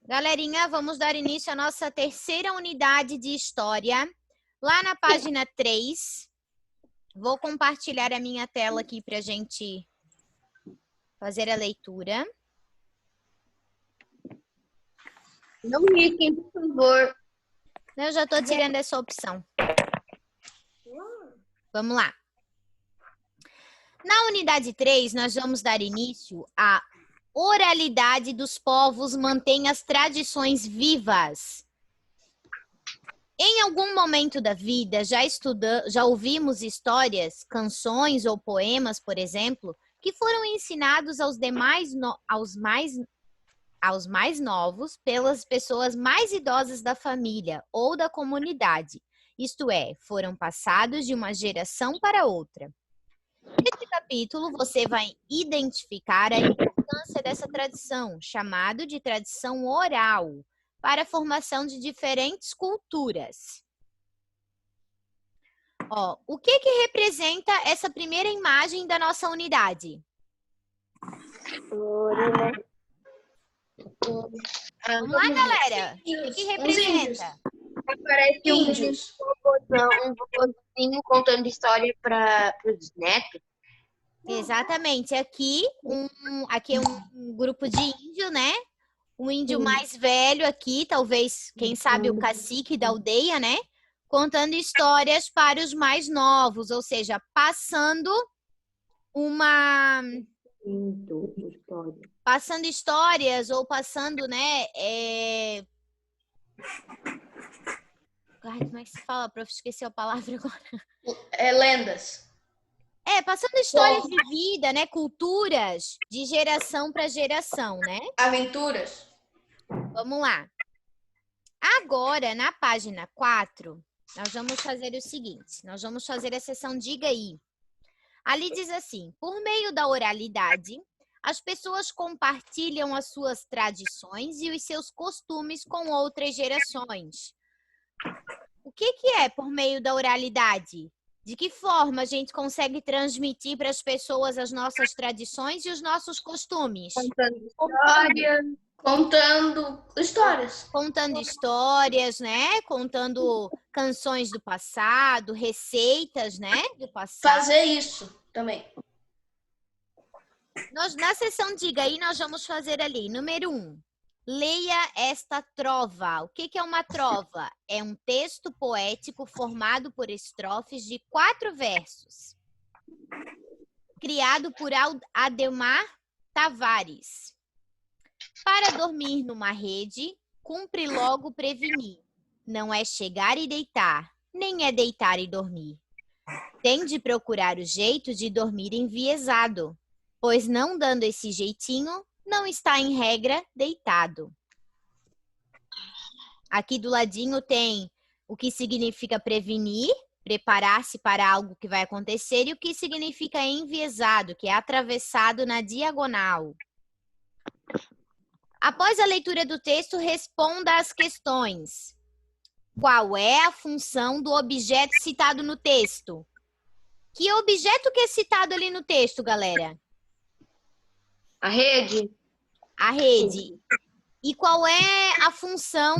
Galerinha, vamos dar início à nossa terceira unidade de História. Lá na página 3, vou compartilhar a minha tela aqui para a gente fazer a leitura. Não risquem, por favor. Eu já estou tirando essa opção. Vamos lá. Na unidade 3, nós vamos dar início à oralidade dos povos mantém as tradições vivas. Em algum momento da vida, já ouvimos histórias, canções ou poemas, por exemplo, que foram ensinados aos mais novos pelas pessoas mais idosas da família ou da comunidade. Isto é, foram passados de uma geração para outra. Neste capítulo, você vai identificar a importância dessa tradição, chamado de tradição oral, para a formação de diferentes culturas. O que representa essa primeira imagem da nossa unidade? Vamos lá, galera. O que representa? Parece índios. Um vovozinho contando história para os netos. Exatamente. Aqui é um grupo de índio, né? Um índio mais velho aqui, talvez, quem sabe, o cacique da aldeia, né? Contando histórias para os mais novos, ou seja, passando histórias ou passando, né? Ai, como é que se fala, prof? Esqueci a palavra agora. Lendas. Passando histórias de vida, né? Culturas de geração para geração, né? Aventuras. Vamos lá. Agora, na página 4, nós vamos fazer o seguinte. Nós vamos fazer a seção Diga Aí. Ali diz assim: por meio da oralidade, as pessoas compartilham as suas tradições e os seus costumes com outras gerações. O que é por meio da oralidade? De que forma a gente consegue transmitir para as pessoas as nossas tradições e os nossos costumes? Contando histórias. Contando histórias, né? Contando canções do passado, receitas, né? Do passado. Fazer isso também. Na seção Diga Aí, nós vamos fazer ali. Número 1. Leia esta trova. O que é uma trova? É um texto poético formado por estrofes de 4 versos. Criado por Ademar Tavares. Para dormir numa rede, cumpre logo prevenir. Não é chegar e deitar, nem é deitar e dormir. Tem de procurar o jeito de dormir enviesado, pois não dando esse jeitinho, não está em regra deitado. Aqui do ladinho tem o que significa prevenir, preparar-se para algo que vai acontecer, e o que significa enviesado, que é atravessado na diagonal. Após a leitura do texto, responda às questões. Qual é a função do objeto citado no texto? Que objeto que é citado ali no texto, galera? A rede. A rede. E qual é a função...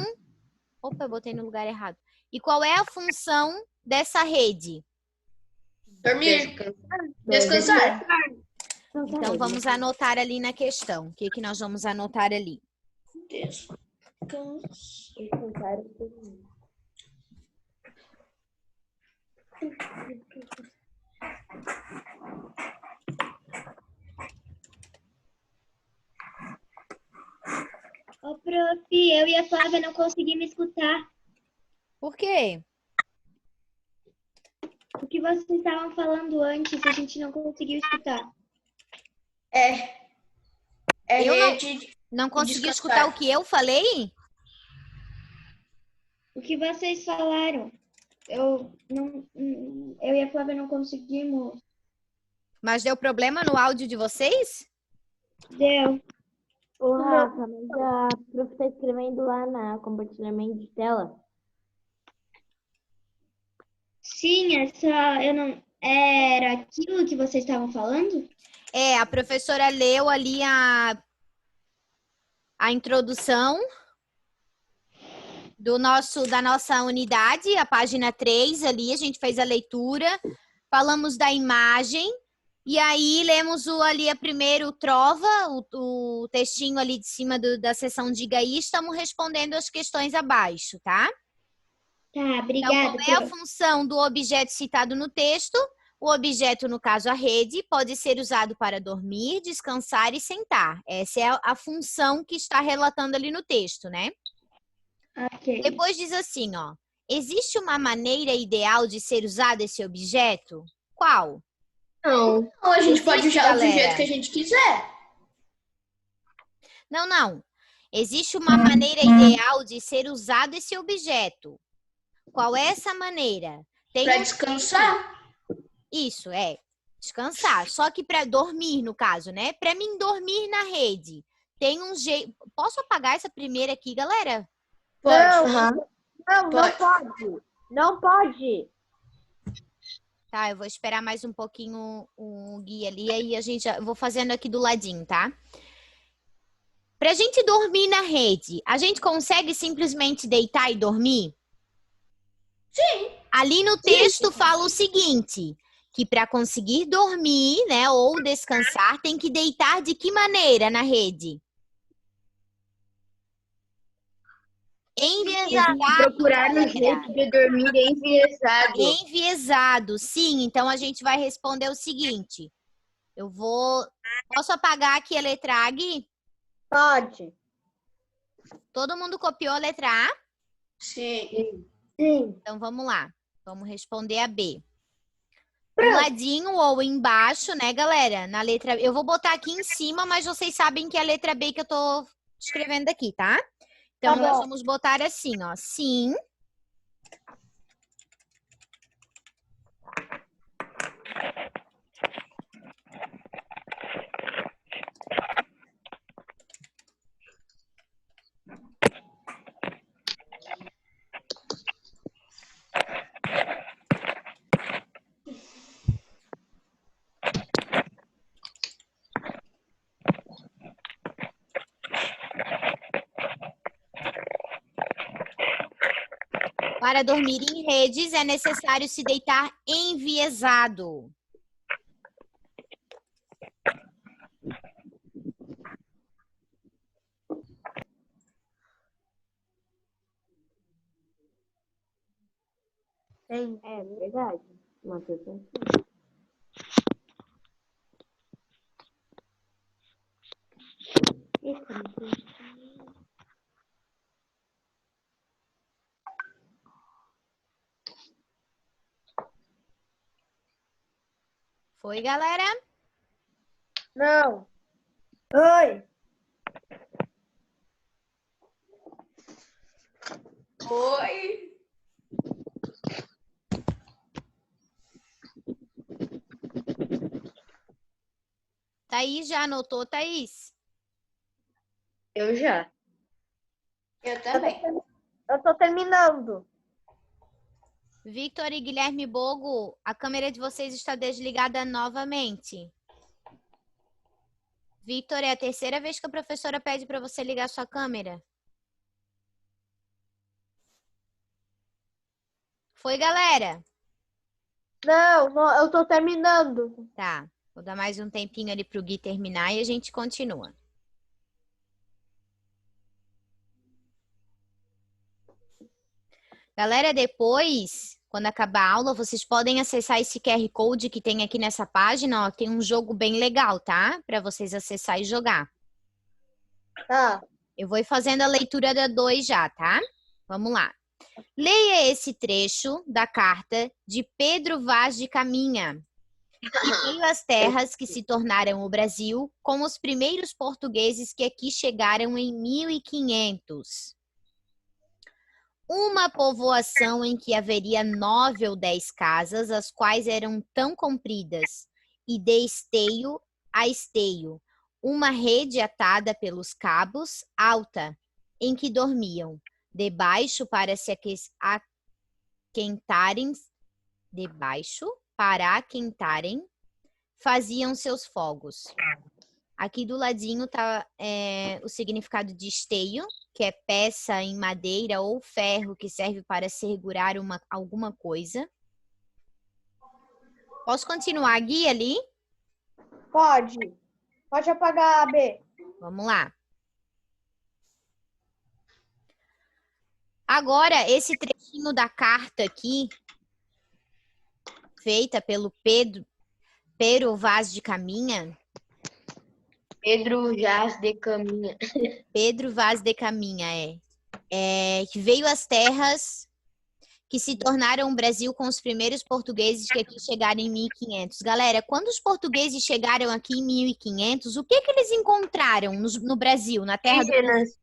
Opa, eu botei no lugar errado. E qual é a função dessa rede? Dormir. Descansar. Então, vamos anotar ali na questão. O que nós vamos anotar ali? Descansar. Ô, prof, eu e a Flávia não conseguimos escutar. Por quê? O que vocês estavam falando antes, a gente não conseguiu escutar. Eu rede. não consegui escutar o que eu falei? O que vocês falaram. Eu e a Flávia não conseguimos. Mas deu problema no áudio de vocês? Deu. Ô, Rafa, mas a prof está escrevendo lá na compartilhamento de tela. Sim, era aquilo que vocês estavam falando? A professora leu ali a introdução da nossa unidade, a página 3 ali, a gente fez a leitura, falamos da imagem, e aí lemos ali a primeiro trova, o textinho ali de cima da seção Diga Aí, estamos respondendo as questões abaixo, tá? Tá, Então, obrigada, qual é a prof. função do objeto citado no texto? O objeto, no caso a rede, pode ser usado para dormir, descansar e sentar. Essa é a função que está relatando ali no texto, né? Ok. Depois diz assim, ó. Existe uma maneira ideal de ser usado esse objeto? Qual? Não. Ou a gente pode Existe, usar do galera. jeito que a gente quiser. Não, não. Existe uma maneira ideal de ser usado esse objeto. Qual é essa maneira? Tem Pra um- descansar. Isso, descansar. Só que para dormir, no caso, né? Para mim dormir na rede, tem um jeito. Posso apagar essa primeira aqui, galera? Pode. Não Pode. pode. Não pode. Tá, eu vou esperar mais um pouquinho o guia ali, aí eu vou fazendo aqui do ladinho, tá? Pra gente dormir na rede, a gente consegue simplesmente deitar e dormir? Sim. Ali no texto fala o seguinte, que para conseguir dormir, né, ou descansar, tem que deitar de que maneira na rede? Enviesado, Procurar um galera. jeito de dormir enviesado. Enviesado, sim. Então, a gente vai responder o seguinte. Posso apagar aqui a letra A, Gui? Pode. Todo mundo copiou a letra A? Sim. Sim. Então, vamos lá. Vamos responder a B. Do ladinho ou embaixo, né, galera? Na letra... Eu vou botar aqui em cima, mas vocês sabem que é a letra B que eu tô escrevendo aqui, tá? Então, nós vamos botar assim, ó. Sim. Para dormir em redes, é necessário se deitar enviesado. Sim. É verdade. Matheus. Foi, galera? Não. Oi. Oi. Thaís, já anotou, Thaís? Eu já. Eu também. Eu tô terminando. Victor e Guilherme Bogo, a câmera de vocês está desligada novamente. Victor, é a terceira vez que a professora pede para você ligar sua câmera. Foi, galera? Não, eu tô terminando. Tá. Vou dar mais um tempinho ali pro Gui terminar e a gente continua. Galera, depois, quando acabar a aula, vocês podem acessar esse QR Code que tem aqui nessa página, ó. Tem um jogo bem legal, tá? Para vocês acessar e jogar. Tá. Eu vou ir fazendo a leitura da 2 já, tá? Vamos lá. Leia esse trecho da carta de Pedro Vaz de Caminha. Em meio às terras que se tornaram o Brasil, com os primeiros portugueses que aqui chegaram em 1500. Uma povoação em que haveria 9 ou 10 casas, as quais eram tão compridas, e de esteio a esteio, uma rede atada pelos cabos, alta, em que dormiam, debaixo para se aquentarem, faziam seus fogos. Aqui do ladinho tá o significado de esteio, que é peça em madeira ou ferro que serve para segurar alguma coisa. Posso continuar, Gui, ali? Pode. Pode apagar a B. Vamos lá. Agora, esse trechinho da carta aqui, feita pelo Pero Vaz de Caminha. Pedro Vaz de Caminha. Pedro Vaz de Caminha, que veio às terras que se tornaram o Brasil com os primeiros portugueses que aqui chegaram em 1500. Galera, quando os portugueses chegaram aqui em 1500, o que eles encontraram no Brasil, na terra do Brasil?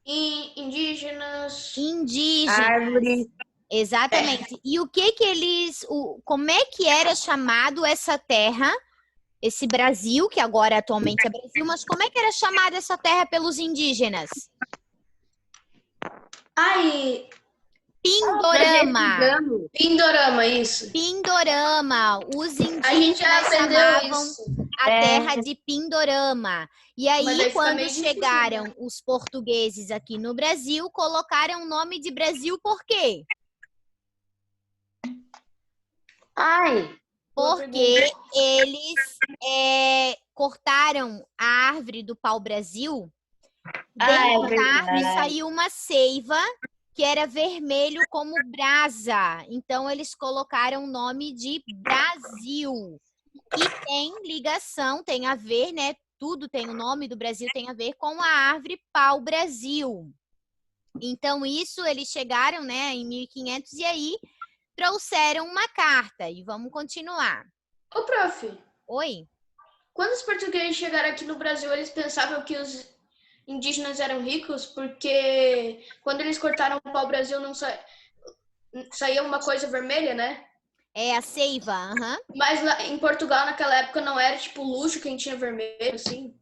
Indígenas. Indígenas. Árvore. Exatamente. E o que eles... como é que era chamado essa terra, esse Brasil, que agora atualmente é Brasil, mas como é que era chamada essa terra pelos indígenas? Ai, Pindorama. Pindorama, isso. Pindorama. Os A gente já indígenas aprendeu chamavam isso. a terra de Pindorama. E Mas aí, daí fica quando meio difícil, chegaram os portugueses aqui no Brasil, colocaram o nome de Brasil por quê? Ai, Porque eles cortaram a árvore do pau-brasil. Dentro da árvore saiu uma seiva que era vermelho como brasa. Então, eles colocaram o nome de Brasil. E tem ligação, tem a ver, né? Tudo tem o nome do Brasil, tem a ver com a árvore pau-brasil. Então, isso eles chegaram, né, em 1500 e aí trouxeram uma carta. E vamos continuar. Ô, prof, Oi? quando os portugueses chegaram aqui no Brasil, eles pensavam que os indígenas eram ricos, porque quando eles cortaram o pau-brasil, não saía uma coisa vermelha, né? É a seiva, aham. Mas em Portugal, naquela época, não era tipo luxo quem tinha vermelho, assim.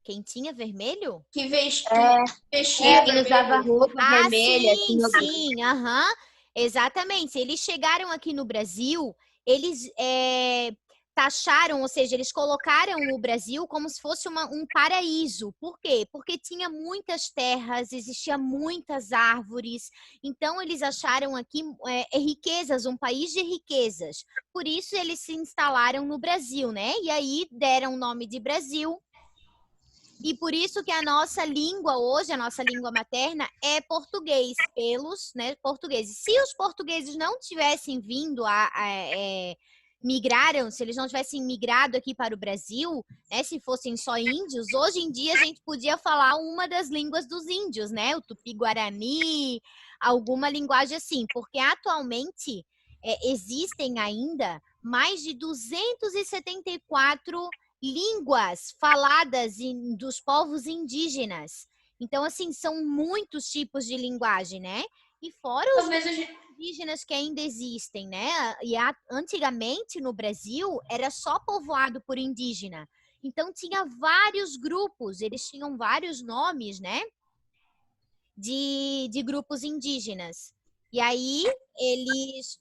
Quem tinha vermelho? Que vestia ele vermelho. usava roupa vermelha. Sim, assim, sim, aham. Exatamente. Eles chegaram aqui no Brasil, eles taxaram, ou seja, eles colocaram o Brasil como se fosse um paraíso. Por quê? Porque tinha muitas terras, existia muitas árvores. Então, eles acharam aqui riquezas, um país de riquezas. Por isso, eles se instalaram no Brasil, né? E aí, deram o nome de Brasil. E por isso que a nossa língua hoje, a nossa língua materna, é português, pelos portugueses. Se os portugueses não tivessem vindo migraram, se eles não tivessem migrado aqui para o Brasil, né, se fossem só índios, hoje em dia a gente podia falar uma das línguas dos índios, né? O tupi-guarani, alguma linguagem assim, porque atualmente existem ainda mais de 274 línguas faladas dos povos indígenas. Então, assim, são muitos tipos de linguagem, né? E fora os indígenas que ainda existem, né? E antigamente, no Brasil, era só povoado por indígena. Então, tinha vários grupos, eles tinham vários nomes, né? De grupos indígenas. E aí,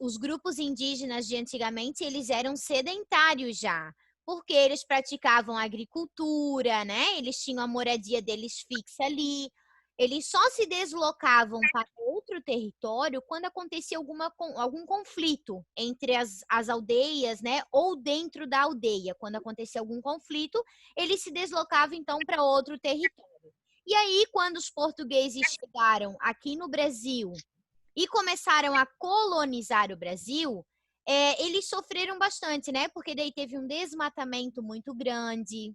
os grupos indígenas de antigamente, eles eram sedentários já. Porque eles praticavam agricultura, né? Eles tinham a moradia deles fixa ali. Eles só se deslocavam para outro território quando acontecia algum conflito entre as aldeias, né? Ou dentro da aldeia. Quando acontecia algum conflito, eles se deslocavam, então, para outro território. E aí, quando os portugueses chegaram aqui no Brasil e começaram a colonizar o Brasil, eles sofreram bastante, né? Porque daí teve um desmatamento muito grande,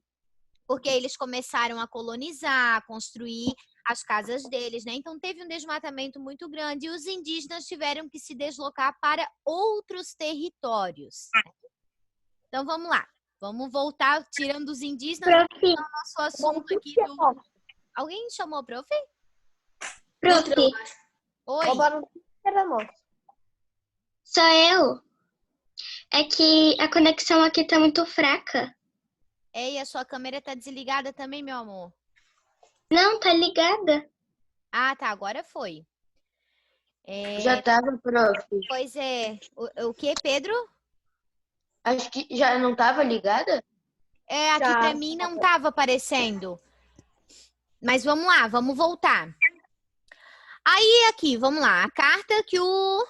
porque eles começaram a colonizar, a construir as casas deles, né? Então teve um desmatamento muito grande e os indígenas tiveram que se deslocar para outros territórios. Então vamos lá, vamos voltar tirando os indígenas para o nosso assunto aqui. Alguém chamou o prof? Prof. Oi. Sou eu. É que a conexão aqui tá muito fraca. E a sua câmera tá desligada também, meu amor? Não, tá ligada. Ah, tá, agora foi. Já tava, prof. Pois é. O que, Pedro? Acho que já não tava ligada? Aqui pra mim não tava aparecendo. Mas vamos lá, vamos voltar. Aí aqui, vamos lá. A carta que o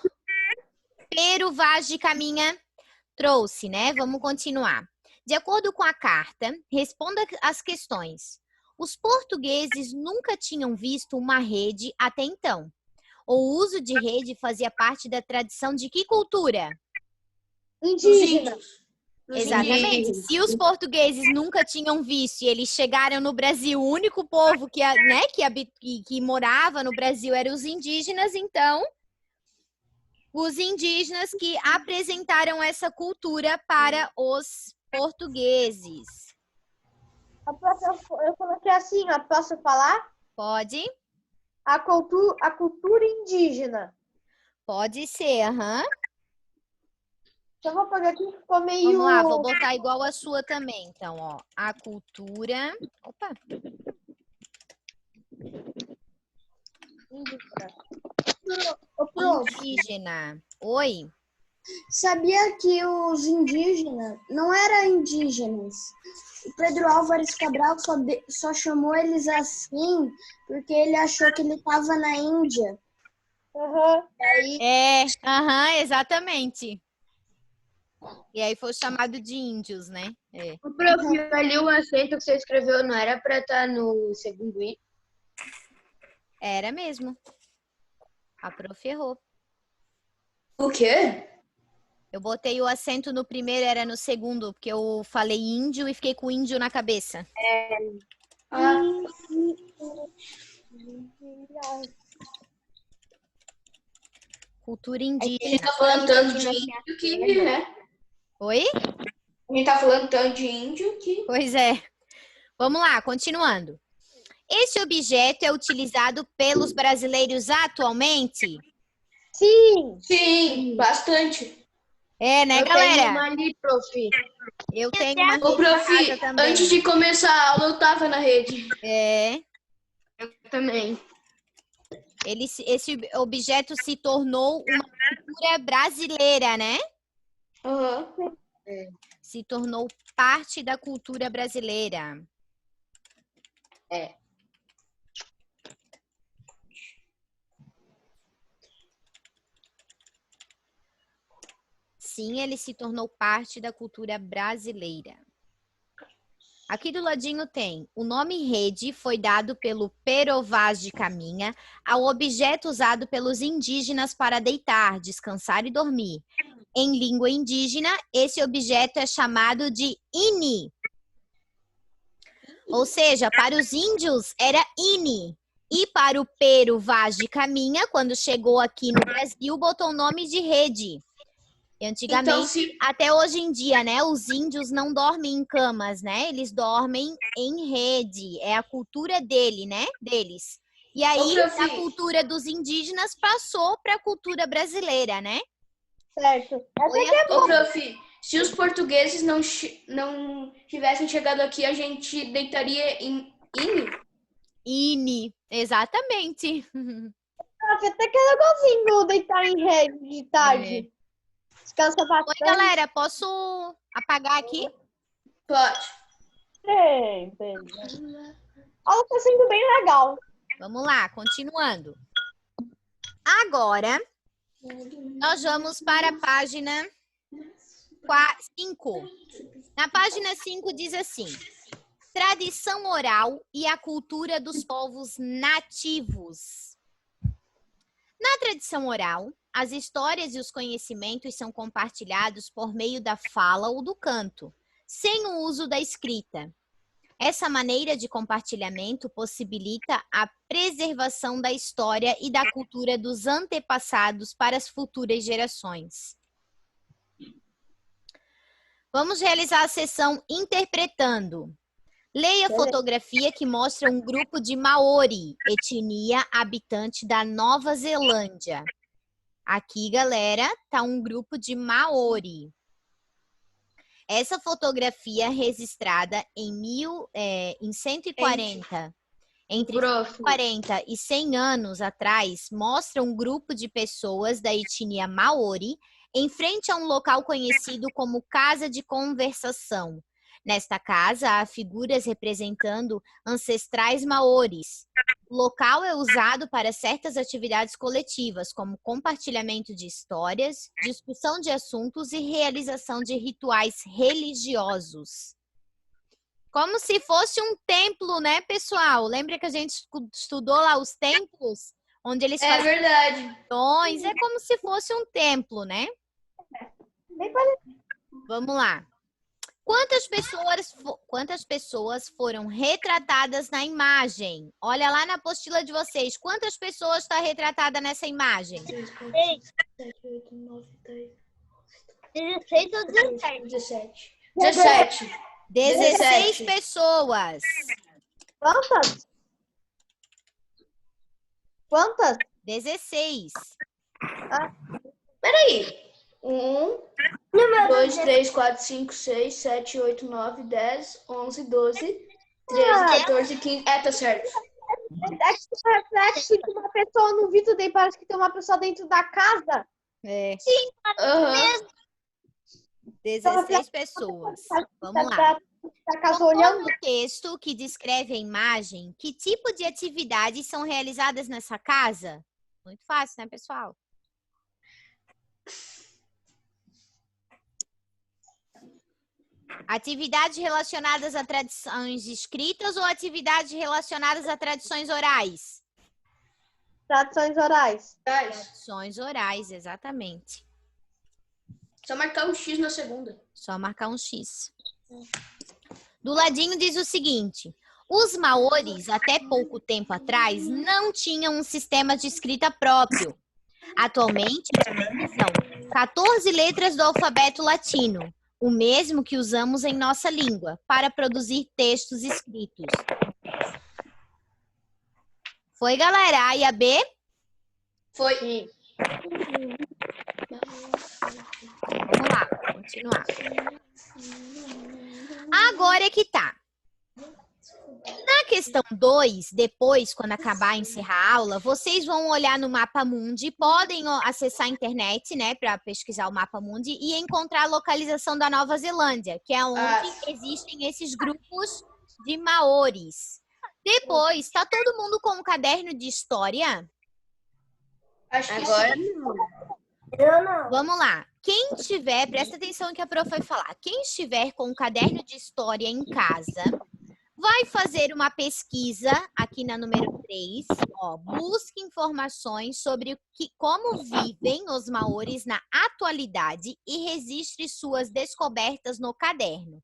Pero Vaz de Caminha trouxe, né? Vamos continuar. De acordo com a carta, responda as questões. Os portugueses nunca tinham visto uma rede até então. O uso de rede fazia parte da tradição de que cultura? Indígena. Exatamente. Se os portugueses nunca tinham visto e eles chegaram no Brasil, o único povo que morava no Brasil eram os indígenas, então os indígenas que apresentaram essa cultura para os portugueses. Eu coloquei assim, ó, posso falar? Pode? A cultura indígena. Pode ser, aham. Só vou pegar aqui que ficou meio... Vamos lá, vou botar igual a sua também. Então, ó, a cultura... Opa! Indígena. Oi? Sabia que os indígenas não eram indígenas. O Pedro Álvares Cabral só chamou eles assim porque ele achou que ele estava na Índia. Exatamente. E aí foi chamado de índios, né? É. O prof, ali o acento que você escreveu não era pra estar no segundo I? Era mesmo. A prof errou. O quê? Eu botei o acento no primeiro, era no segundo, porque eu falei índio e fiquei com índio na cabeça. Ah, Cultura a gente indígena. tá falando tanto de índio que, né? Oi? A gente tá falando tanto de índio que... Pois é. Vamos lá, continuando. Esse objeto é utilizado pelos brasileiros atualmente? Sim. Sim, bastante. É, né, Eu galera? tenho uma ali, prof. Eu tenho uma Ô, rede em prof, casa também. antes de começar a aula, eu tava na rede. É. Eu também. Esse objeto se tornou uma cultura brasileira, né? Aham. Se tornou parte da cultura brasileira. É. Sim, ele se tornou parte da cultura brasileira. Aqui do ladinho tem, o nome rede foi dado pelo Pero Vaz de Caminha ao objeto usado pelos indígenas para deitar, descansar e dormir. Em língua indígena, esse objeto é chamado de ini. Ou seja, para os índios era ini. E para o Pero Vaz de Caminha, quando chegou aqui no Brasil, botou o nome de rede. E antigamente, Então, se... até hoje em dia, né, os índios não dormem em camas, né? Eles dormem em rede. É a cultura dele, né? Deles. E aí, prof. a cultura dos indígenas passou para a cultura brasileira, né? Certo. Oi, Arthur. Ô, prof, se os portugueses não tivessem chegado aqui, a gente deitaria em ini? Ini, exatamente. Até que é legalzinho deitar em rede de tarde. Descansa Oi, bastante. galera, posso apagar aqui? Pode. A aula tá sendo bem legal. Vamos lá, continuando. Agora, nós vamos para a página 5. Na página 5 diz assim: tradição oral e a cultura dos povos nativos. Na tradição oral, as histórias e os conhecimentos são compartilhados por meio da fala ou do canto, sem o uso da escrita. Essa maneira de compartilhamento possibilita a preservação da história e da cultura dos antepassados para as futuras gerações. Vamos realizar a sessão interpretando. Leia a fotografia que mostra um grupo de Maori, etnia habitante da Nova Zelândia. Aqui, galera, tá um grupo de Maori. Essa fotografia registrada em 140, entre 140 e 100 anos atrás, mostra um grupo de pessoas da etnia Maori em frente a um local conhecido como Casa de Conversação. Nesta casa, há figuras representando ancestrais maoris. O local é usado para certas atividades coletivas, como compartilhamento de histórias, discussão de assuntos e realização de rituais religiosos. Como se fosse um templo, né, pessoal? Lembra que a gente estudou lá os templos? Onde eles É faziam verdade. reuniões? É como se fosse um templo, né? Bem parecido. Vamos lá. Quantas pessoas foram retratadas na imagem? Olha lá na apostila de vocês. Quantas pessoas está retratada nessa imagem? 3, 4, 5, 6, 7, 8, 9, 10, 16 ou 17? 17. 17. 16 17. pessoas. Quantas? Quantas? 16. Peraí. 1, 2, 3, 4, 5, 6, 7, 8, 9, 10, 11, 12, 13, 14, 15. É, tá certo. Parece que uma pessoa no vídeo daí parece que tem uma pessoa dentro da casa. É, Aham. 16 pessoas. Vamos lá. Da casa Compõe olhando. o texto que descreve a imagem. Que tipo de atividades são realizadas nessa casa? Muito fácil, né, pessoal? Atividades relacionadas a tradições escritas ou atividades relacionadas a tradições orais? Tradições orais. Tradições orais, exatamente. Só marcar um X na segunda. Só marcar um X. Do ladinho diz o seguinte: os maoris, até pouco tempo atrás, não tinham um sistema de escrita próprio. Atualmente, utilizam 14 letras do alfabeto latino, o mesmo que usamos em nossa língua, para produzir textos escritos. Foi, galera? A e a B? Foi. Vamos lá, continuar. Agora é que tá. Na questão 2, depois, quando acabar, encerrar a aula, vocês vão olhar no Mapa Mundi, podem acessar a internet, né, para pesquisar o Mapa Mundi e encontrar a localização da Nova Zelândia, que é onde existem esses grupos de maoris. Depois, tá todo mundo com um caderno de história? Acho que Agora sim. Eu não. Vamos lá. Quem estiver, presta atenção no que a prof vai falar. Quem estiver com um caderno de história em casa, vai fazer uma pesquisa aqui na número 3. Busque informações sobre como vivem os maoris na atualidade e registre suas descobertas no caderno.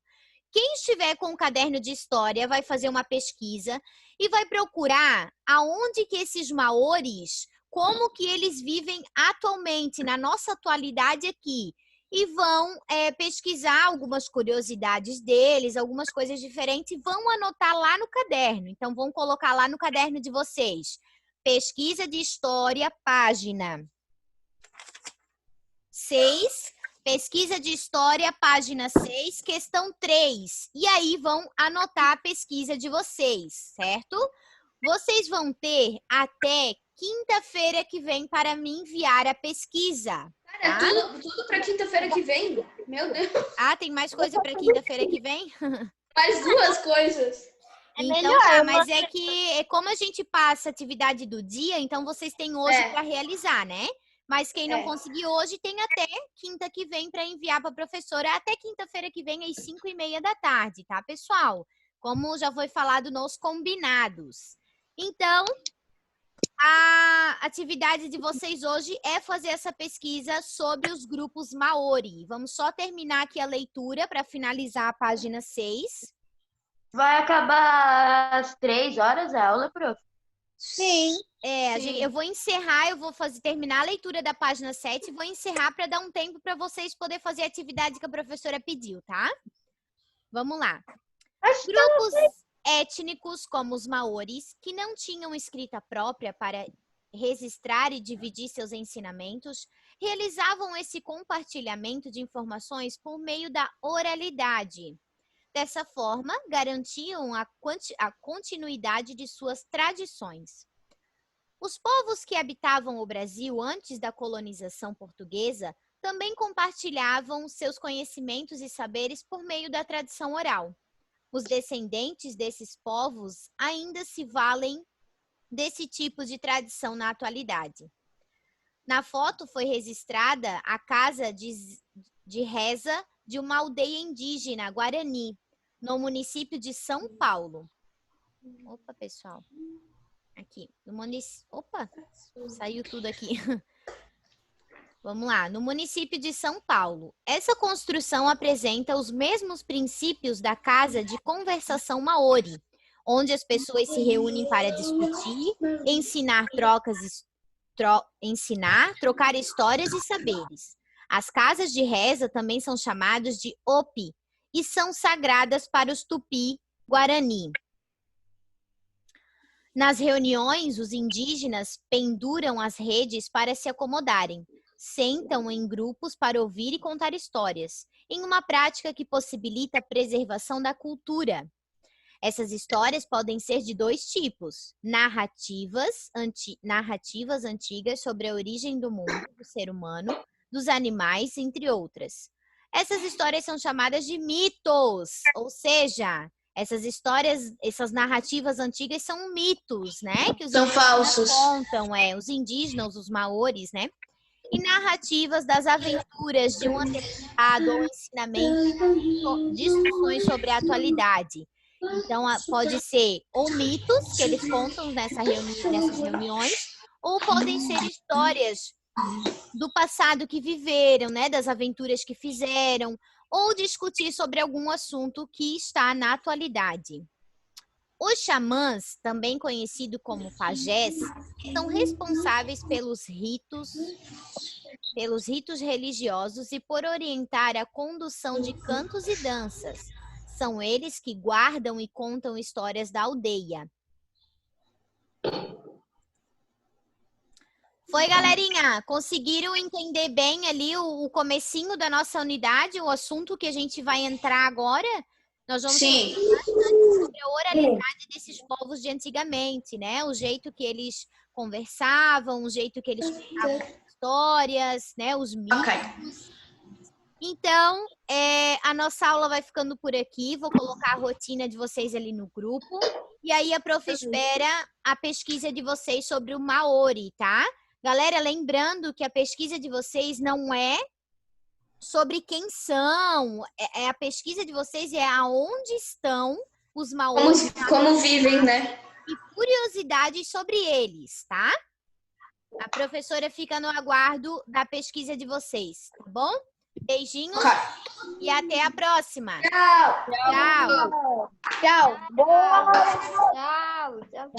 Quem estiver com um caderno de história vai fazer uma pesquisa e vai procurar aonde que esses maoris, como que eles vivem atualmente, na nossa atualidade aqui. E vão pesquisar algumas curiosidades deles, algumas coisas diferentes, e vão anotar lá no caderno. Então, vão colocar lá no caderno de vocês. Pesquisa de história, página 6. Pesquisa de história, página 6, questão 3. E aí, vão anotar a pesquisa de vocês, certo? Vocês vão ter até quinta-feira que vem para me enviar a pesquisa. Cara, tudo pra quinta-feira que vem? Meu Deus. Ah, tem mais coisa para quinta-feira que vem? Mais duas coisas. Então tá, mas é que como a gente passa a atividade do dia, então vocês têm hoje para realizar, né? Mas quem não conseguir hoje tem até quinta que vem para enviar para a professora, até quinta-feira que vem às 5:30 da tarde, tá, pessoal? Como já foi falado nos combinados. Então, a atividade de vocês hoje é fazer essa pesquisa sobre os grupos maori. Vamos só terminar aqui a leitura para finalizar a página 6. vai acabar às 3 horas a aula, prof? Sim. Eu vou encerrar, terminar a leitura da página 7 e vou encerrar para dar um tempo para vocês poderem fazer a atividade que a professora pediu, tá? Vamos lá. Grupos étnicos como os maoris, que não tinham escrita própria para registrar e dividir seus ensinamentos, realizavam esse compartilhamento de informações por meio da oralidade. Dessa forma, garantiam a continuidade de suas tradições. Os povos que habitavam o Brasil antes da colonização portuguesa também compartilhavam seus conhecimentos e saberes por meio da tradição oral. Os descendentes desses povos ainda se valem desse tipo de tradição na atualidade. Na foto foi registrada a casa de reza de uma aldeia indígena Guarani, no município de São Paulo. Opa, pessoal. Aqui. Opa, saiu tudo aqui. Vamos lá. No município de São Paulo. Essa construção apresenta os mesmos princípios da casa de conversação maori, onde as pessoas se reúnem para discutir, trocar histórias e saberes. As casas de reza também são chamadas de opi e são sagradas para os tupi-guarani. Nas reuniões, os indígenas penduram as redes para se acomodarem. Sentam em grupos para ouvir e contar histórias, em uma prática que possibilita a preservação da cultura. Essas histórias podem ser de dois tipos: narrativas antigas sobre a origem do mundo, do ser humano, dos animais, entre outras. Essas histórias são chamadas de mitos, ou seja, essas narrativas antigas são mitos, né? Que os São indígenas falsos. contam, os indígenas, os maoris, né? E narrativas das aventuras de um antepasado ou ensinamento, discussões sobre a atualidade. Então, pode ser ou mitos que eles contam nessas reuniões, ou podem ser histórias do passado que viveram, né? Das aventuras que fizeram, ou discutir sobre algum assunto que está na atualidade. Os xamãs, também conhecidos como pajés, são responsáveis pelos ritos religiosos e por orientar a condução de cantos e danças. São eles que guardam e contam histórias da aldeia. Foi, galerinha? Conseguiram entender bem ali o comecinho da nossa unidade, o assunto que a gente vai entrar agora? Nós vamos Sim. falar bastante sobre a oralidade desses povos de antigamente, né? O jeito que eles conversavam, o jeito que eles contavam histórias, né? Os mitos. Ok. Então, a nossa aula vai ficando por aqui. Vou colocar a rotina de vocês ali no grupo. E aí a prof espera a pesquisa de vocês sobre o Maori, tá? Galera, lembrando que a pesquisa de vocês não é sobre quem são. A pesquisa de vocês é aonde estão os Maori. Como vivem, né? E curiosidades sobre eles, tá? A professora fica no aguardo da pesquisa de vocês, tá bom? Beijinhos e até a próxima. Tchau. Tchau. Tchau. Tchau.